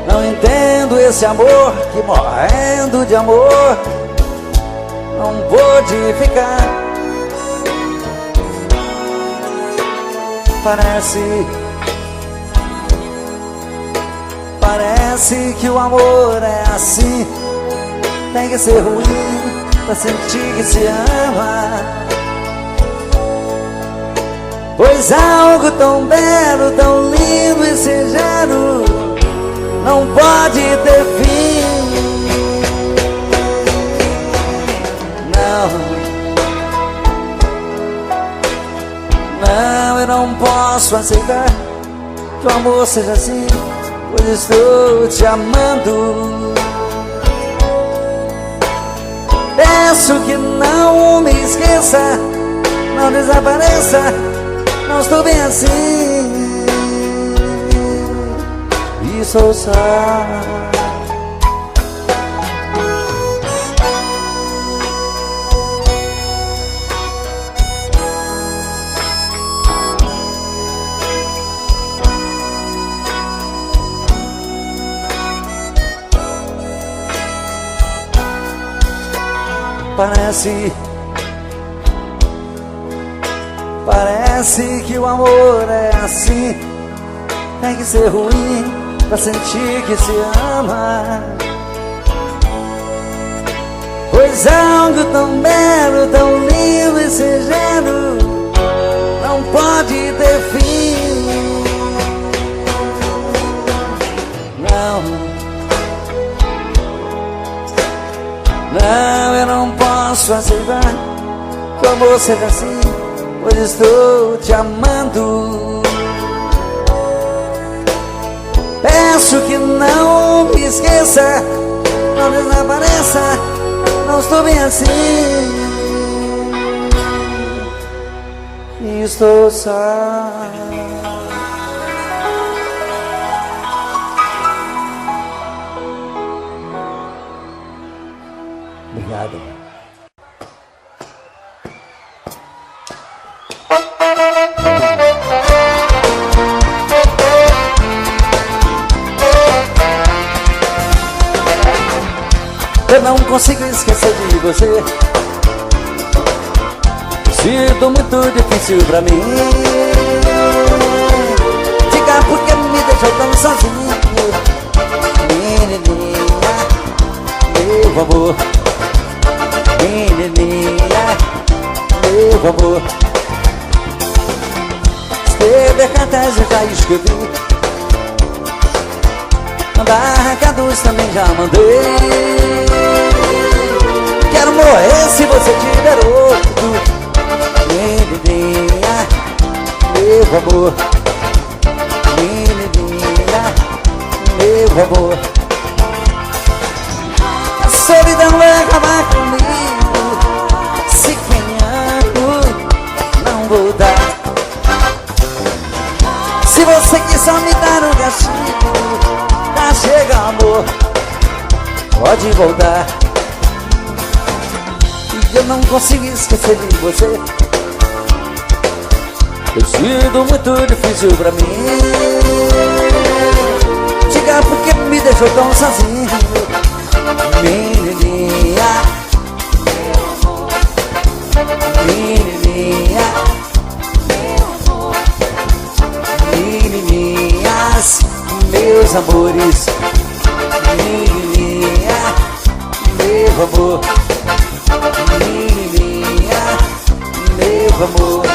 S1: Não entendo esse amor que, morrendo de amor, não pôde ficar. Parece que o amor é assim, tem que ser ruim pra sentir que se ama. Pois algo tão belo, tão lindo e singelo não pode ter fim. Não, eu não posso aceitar que o amor seja assim, pois estou te amando. Peço que não me esqueça, não desapareça, não estou bem assim. E sou só. Parece que o amor é assim, tem que ser ruim pra sentir que se ama. Pois algo tão belo, tão lindo e singelo não pode ter fim. Não, eu não posso aceitar que o amor seja assim, pois estou te amando. Peço que não me esqueça, não desapareça, não estou bem assim. Estou só. Obrigado. Eu não consigo esquecer de você. Sinto muito difícil pra mim ficar porque me deixou tão sozinho. Menininha, meu amor. Menininha, meu amor. Escrever cartas eu já escrevi, mandar recados também já mandei. Quero morrer se você tiver outro. Menininha, meu amor. Menininha, meu amor. pode voltar. E eu não consigo esquecer de você. Tem sido muito difícil pra mim. Diga por que me deixou tão sozinho. Menininha, menininha, menininhas, meus amores. Menininha, meu amor. Menininha, meu amor.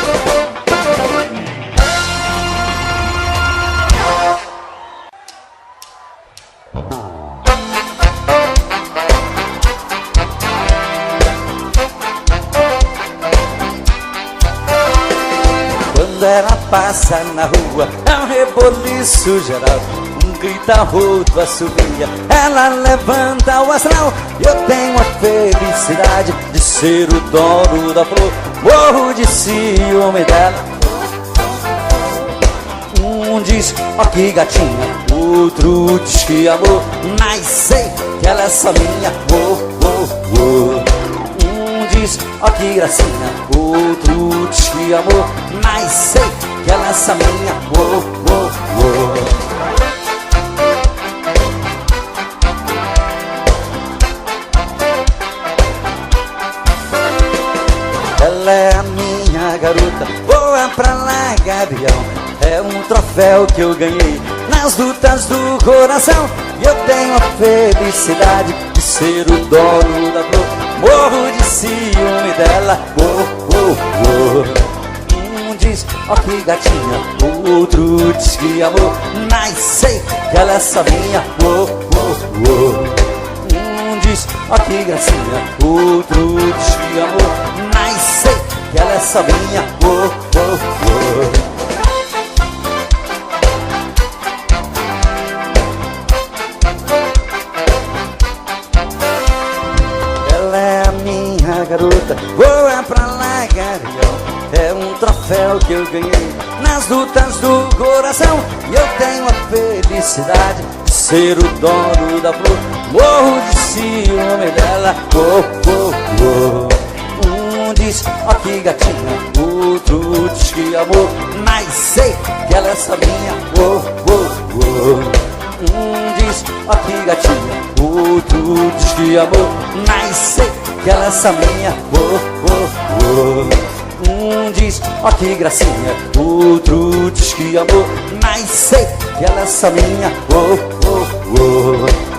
S1: Quando ela passa na rua, é um reboliço geral. Um grita, outro assobia, ela levanta o astral. Eu tenho a felicidade de ser o dono da flor. Morro de ciúme dela. Um diz, ó que gatinha, outro diz que amor. Mas sei que ela é só minha, oh, oh, oh. Um diz, ó que gracinha, outro diz que amor. Mas sei que ela é só minha, oh, oh, oh. Ela é a minha garota, voa pra lá, gavião. É um troféu que eu ganhei nas lutas do coração. E eu tenho a felicidade de ser o dono da flor. Morro de ciúme dela, oh, oh, oh. Um diz, ó que gatinha, outro diz que amor. Mas sei que ela é só minha, oh, oh, oh. Um diz, ó que gracinha, outro diz que amor. Mas sei que ela é só minha, oh, oh, oh. Garota, voa pra lá, gavião. É um troféu que eu ganhei nas lutas do coração. E eu tenho a felicidade de ser o dono da flor. Morro de ciúme dela, oh, oh, oh. Um diz, ó que gatinha, outro diz que amor. Mas sei que ela é só minha, oh, oh, oh. Um diz, ó que gatinha, outro diz que amor. Mas sei que ela é só minha, oh, oh, oh. Um diz, ó que gracinha, outro diz que amor. Mas sei que ela é só minha, oh, oh, oh.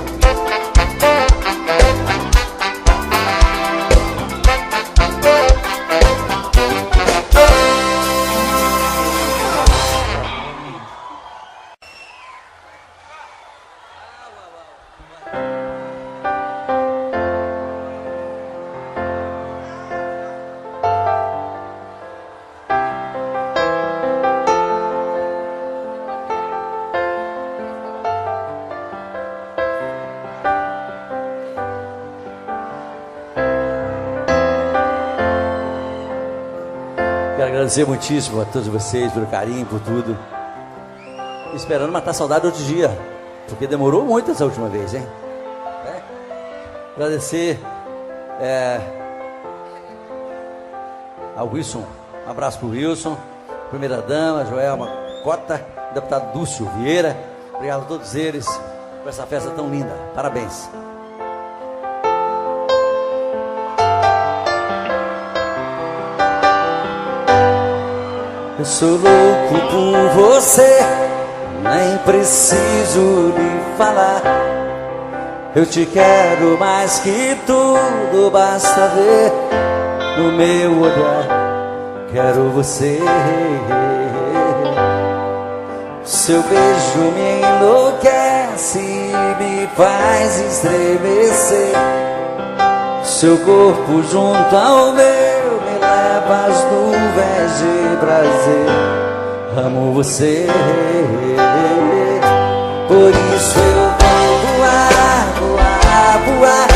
S4: Quero agradecer muitíssimo a todos vocês pelo carinho, por tudo. Esperando matar saudade outro dia, porque demorou muito essa última vez, hein? Agradecer ao Wilson, um abraço pro Wilson, primeira dama, Joelma Cota, deputado Dúcio Vieira. Obrigado a todos eles por essa festa tão linda. Parabéns.
S1: Eu sou louco por você, nem preciso lhe falar. Eu te quero mais que tudo, basta ver no meu olhar. Quero você. Seu beijo me enlouquece e me faz estremecer. Seu corpo junto ao meu me leva às nuvens de prazer. Amo você, por isso eu vou voar, voar, voar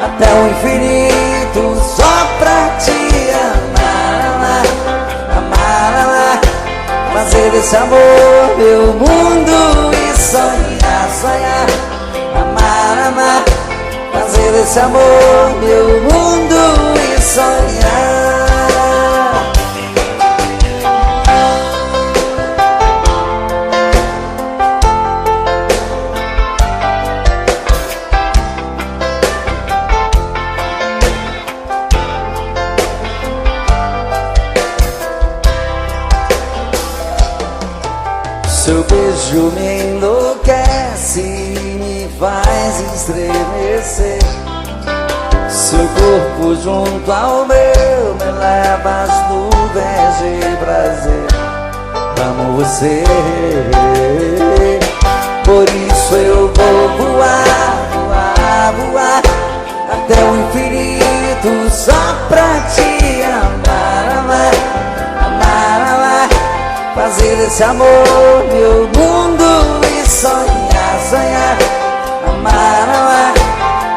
S1: até o infinito só pra te amar, amar, amar. Fazer desse amor meu mundo e sonhar, sonhar. Amar, amar. desse amor meu mundo e sonhar. Seu beijo me enlouquece, me faz estremecer. Seu corpo junto ao meu me leva às nuvens de prazer. Amo você, por isso eu vou voar, voar, voar até o infinito só pra te amar, amar, amar, amar. Fazer desse amor meu mundo e sonhar, sonhar, amar, amar.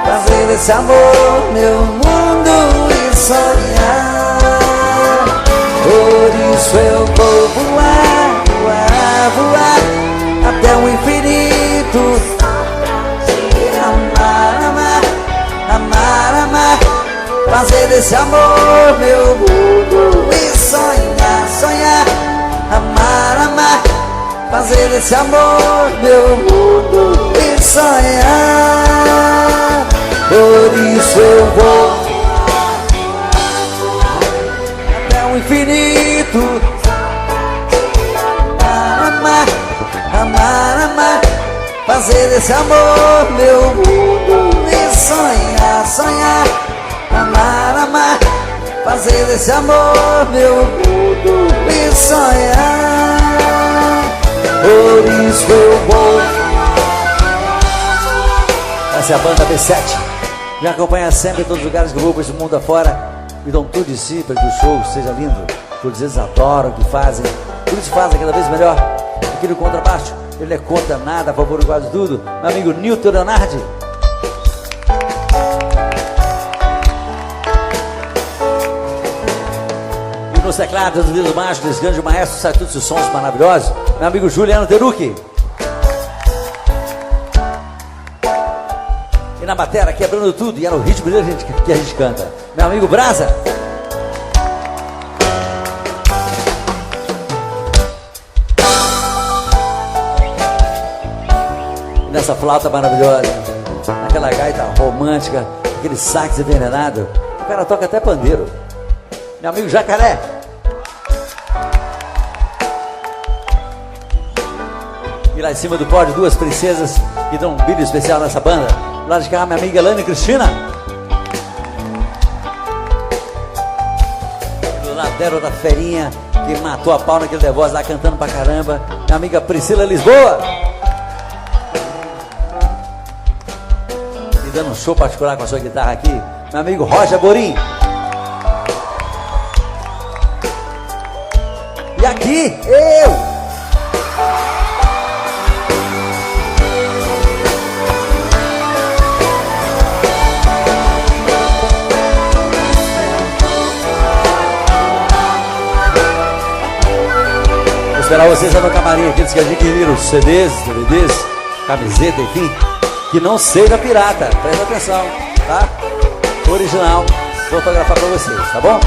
S1: Fazer desse amor meu mundo e sonhar. Por isso eu vou voar, voar, voar até o infinito só pra te amar, amar, amar, amar. Fazer desse amor meu mundo e sonhar, sonhar, amar, amar. Fazer desse amor meu mundo e sonhar. Por isso eu vou até o infinito, amar, amar, amar, amar. Fazer desse amor meu mundo e sonhar, sonhar, amar, amar. Fazer desse amor meu mundo e sonhar. Por isso eu vou. Essa é a banda B7. Me acompanha sempre em todos os lugares que eu vou por esse mundo afora. Me dão tudo de si para que o show seja lindo. Todos eles adoram o que fazem. Tudo isso fazem cada vez melhor. Aqui no contrabaixo, ele é contra nada, a favor de quase tudo. Meu amigo Nilton Leonardi. E nos teclados dos Lilos Mágicos, esse grande maestro, sai todos os sons maravilhosos. Meu amigo Juliano Terucchi. E na bateria, quebrando tudo, e é no ritmo dele que a gente canta. Meu amigo Brasa. E nessa flauta maravilhosa, naquela gaita romântica, aquele sax envenenado, o cara toca até pandeiro. Meu amigo Jacaré. E lá em cima do pódio, duas princesas que dão um brilho especial nessa banda. Lá de cá, minha amiga Elane Cristina. E do lado dela, da ferinha, que matou a pau naquele The Voice lá, cantando pra caramba. Minha amiga Priscila Lisboa. E dando um show particular com a sua guitarra aqui, meu amigo Roger Borim. E aqui, eu. Vou esperar vocês lá no camarim, aqueles que adquiriram CDs, DVDs, camiseta, enfim. Que não seja pirata, presta atenção, tá? Original, vou fotografar pra vocês, tá bom?